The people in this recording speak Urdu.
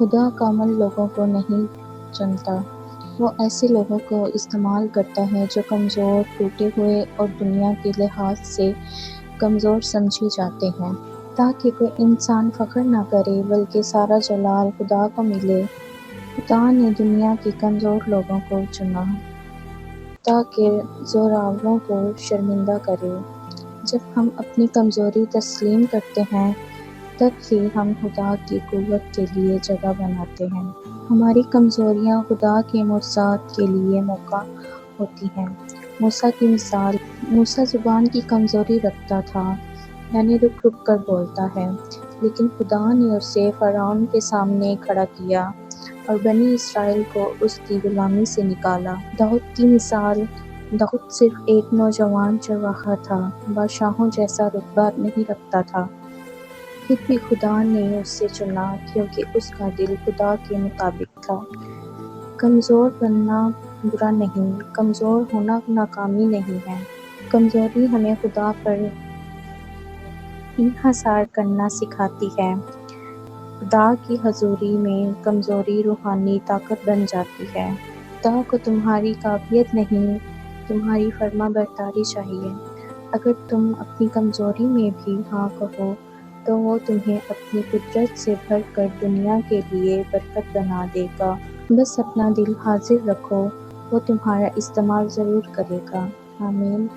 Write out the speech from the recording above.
خدا کا عمل لوگوں کو نہیں چنتا، وہ ایسے لوگوں کو استعمال کرتا ہے جو کمزور، ٹوٹے ہوئے اور دنیا کے لحاظ سے کمزور سمجھے جاتے ہیں، تاکہ کوئی انسان فخر نہ کرے بلکہ سارا جلال خدا کو ملے۔ خدا نے دنیا کے کمزور لوگوں کو چنا تاکہ زوراوروں کو شرمندہ کرے۔ جب ہم اپنی کمزوری تسلیم کرتے ہیں تب ہی ہم خدا کی قوت کے لیے جگہ بناتے ہیں۔ ہماری کمزوریاں خدا کے معجزات کے لیے موقع ہوتی ہیں۔ موسیٰ کی مثال۔ موسیٰ زبان کی کمزوری رکھتا تھا، یعنی رک رک کر بولتا ہے، لیکن خدا نے اسے فرعون کے سامنے کھڑا کیا اور بنی اسرائیل کو اس کی غلامی سے نکالا۔ داؤد کی مثال۔ داؤد صرف ایک نوجوان چرواہا تھا، بادشاہوں جیسا رتبہ نہیں رکھتا تھا، پھر بھی خدا نے اسے چنا کیونکہ اس کا دل خدا کے مطابق تھا۔ کمزور بننا برا نہیں، کمزور ہونا ناکامی نہیں ہے۔ کمزوری ہمیں خدا پر انحصار کرنا سکھاتی ہے۔ خدا کی حضوری میں کمزوری روحانی طاقت بن جاتی ہے۔ خدا کو تمہاری قابلیت نہیں، تمہاری فرما برداری چاہیے۔ اگر تم اپنی کمزوری میں بھی ہاں کہو تو وہ تمہیں اپنی قدرت سے بھر کر دنیا کے لیے برکت بنا دے گا۔ بس اپنا دل حاضر رکھو، وہ تمہارا استعمال ضرور کرے گا۔ آمین۔